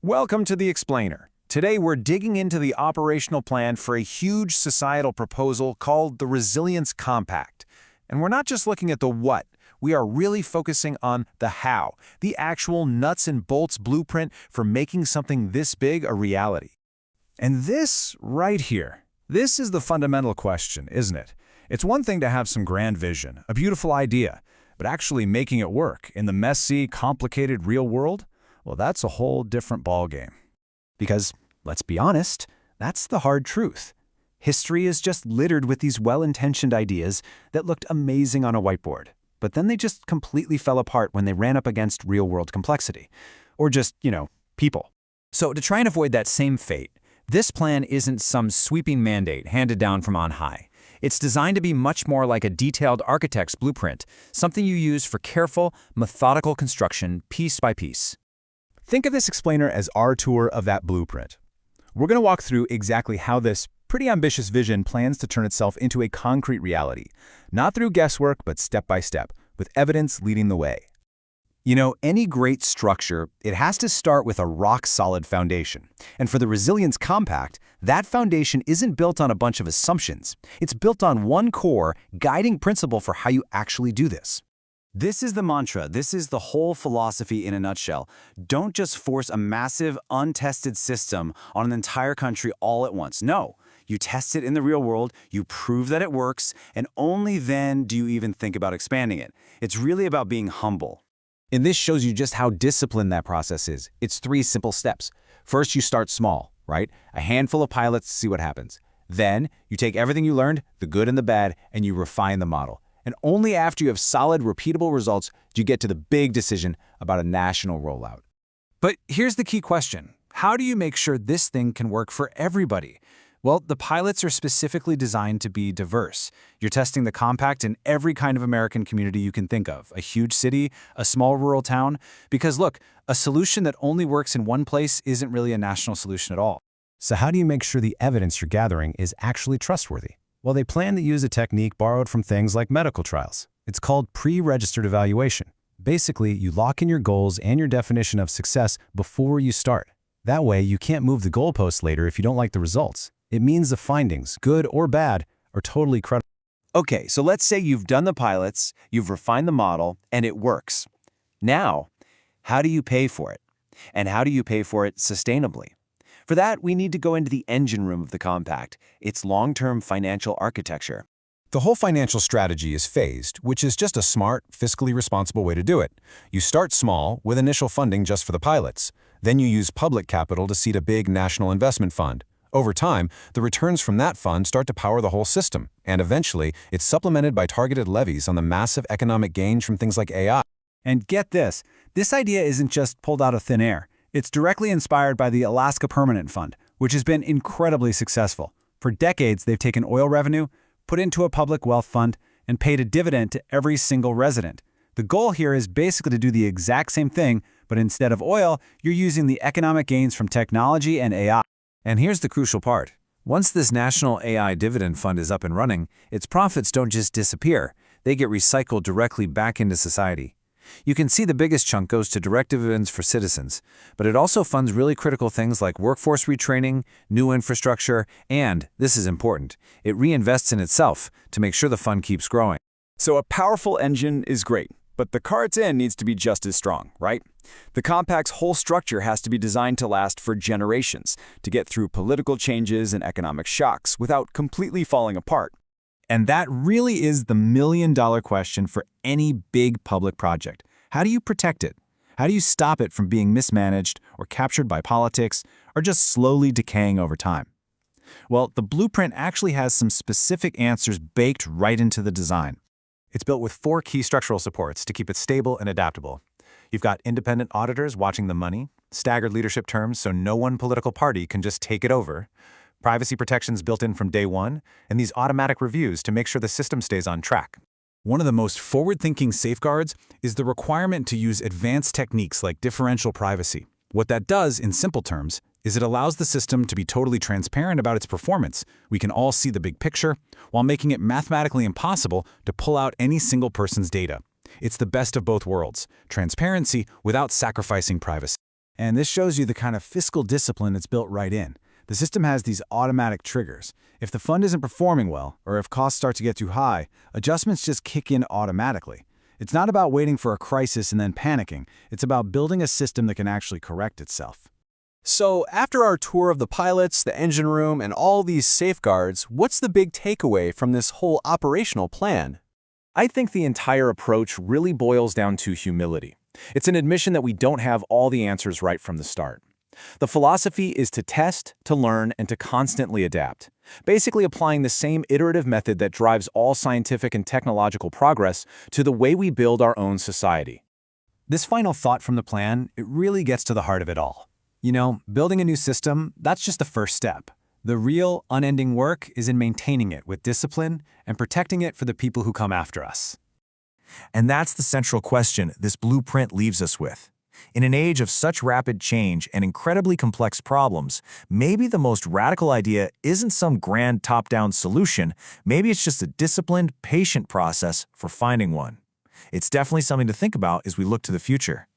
Welcome to The Explainer. Today we're digging into the operational plan for a huge societal proposal called the Resilience Compact. And we're not just looking at the what, we are really focusing on the how, the actual nuts and bolts blueprint for making something this big a reality. And this right here, this is the fundamental question, isn't it? It's one thing to have some grand vision, a beautiful idea, but actually making it work in the messy, complicated real world? Well, that's a whole different ballgame. Because, let's be honest, that's the hard truth. History is just littered with these well-intentioned ideas that looked amazing on a whiteboard, but then they just completely fell apart when they ran up against real-world complexity. Or just, people. So to try and avoid that same fate, this plan isn't some sweeping mandate handed down from on high. It's designed to be much more like a detailed architect's blueprint, something you use for careful, methodical construction piece by piece. Think of this explainer as our tour of that blueprint. We're going to walk through exactly how this pretty ambitious vision plans to turn itself into a concrete reality, not through guesswork, but step by step, with evidence leading the way. Any great structure, it has to start with a rock-solid foundation. And for the Resilience Compact, that foundation isn't built on a bunch of assumptions. It's built on one core, guiding principle for how you actually do this. This is the mantra. This is the whole philosophy in a nutshell. Don't just force a massive, untested system on an entire country all at once. No, you test it in the real world, you prove that it works, and only then do you even think about expanding it. It's really about being humble. And this shows you just how disciplined that process is. It's 3 simple steps. First, you start small, right? A handful of pilots to see what happens. Then, you take everything you learned, the good and the bad, and you refine the model. And only after you have solid, repeatable results do you get to the big decision about a national rollout. But here's the key question. How do you make sure this thing can work for everybody? Well, the pilots are specifically designed to be diverse. You're testing the compact in every kind of American community you can think of, a huge city, a small rural town. Because look, a solution that only works in one place isn't really a national solution at all. So how do you make sure the evidence you're gathering is actually trustworthy? Well, they plan to use a technique borrowed from things like medical trials. It's called pre-registered evaluation. Basically, you lock in your goals and your definition of success before you start. That way, you can't move the goalposts later if you don't like the results. It means the findings, good or bad, are totally credible. Okay, so let's say you've done the pilots, you've refined the model, and it works. Now, how do you pay for it? And how do you pay for it sustainably? For that, we need to go into the engine room of the compact, its long-term financial architecture. The whole financial strategy is phased, which is just a smart, fiscally responsible way to do it. You start small, with initial funding just for the pilots. Then you use public capital to seed a big national investment fund. Over time, the returns from that fund start to power the whole system, and eventually, it's supplemented by targeted levies on the massive economic gains from things like AI. And get this idea isn't just pulled out of thin air. It's directly inspired by the Alaska Permanent Fund, which has been incredibly successful. For decades, they've taken oil revenue, put it into a public wealth fund, and paid a dividend to every single resident. The goal here is basically to do the exact same thing, but instead of oil, you're using the economic gains from technology and AI. And here's the crucial part. Once this National AI Dividend Fund is up and running, its profits don't just disappear. They get recycled directly back into society. You can see the biggest chunk goes to direct dividends for citizens, but it also funds really critical things like workforce retraining, new infrastructure, and, this is important, it reinvests in itself to make sure the fund keeps growing. So a powerful engine is great, but the car it's in needs to be just as strong, right? The compact's whole structure has to be designed to last for generations, to get through political changes and economic shocks without completely falling apart. And that really is the million-dollar question for any big public project. How do you protect it? How do you stop it from being mismanaged or captured by politics or just slowly decaying over time? Well, the blueprint actually has some specific answers baked right into the design. It's built with 4 key structural supports to keep it stable and adaptable. You've got independent auditors watching the money, staggered leadership terms so no one political party can just take it over, privacy protections built in from day one, and these automatic reviews to make sure the system stays on track. One of the most forward-thinking safeguards is the requirement to use advanced techniques like differential privacy. What that does, in simple terms, is it allows the system to be totally transparent about its performance. We can all see the big picture, while making it mathematically impossible to pull out any single person's data. It's the best of both worlds, transparency without sacrificing privacy. And this shows you the kind of fiscal discipline it's built right in. The system has these automatic triggers. If the fund isn't performing well, or if costs start to get too high, adjustments just kick in automatically. It's not about waiting for a crisis and then panicking. It's about building a system that can actually correct itself. So, after our tour of the pilots, the engine room, and all these safeguards, what's the big takeaway from this whole operational plan? I think the entire approach really boils down to humility. It's an admission that we don't have all the answers right from the start. The philosophy is to test, to learn, and to constantly adapt, basically applying the same iterative method that drives all scientific and technological progress to the way we build our own society. This final thought from the plan, it really gets to the heart of it all. You know, building a new system, that's just the first step. The real, unending work is in maintaining it with discipline and protecting it for the people who come after us. And that's the central question this blueprint leaves us with. In an age of such rapid change and incredibly complex problems, maybe the most radical idea isn't some grand top-down solution, maybe it's just a disciplined, patient process for finding one. It's definitely something to think about as we look to the future.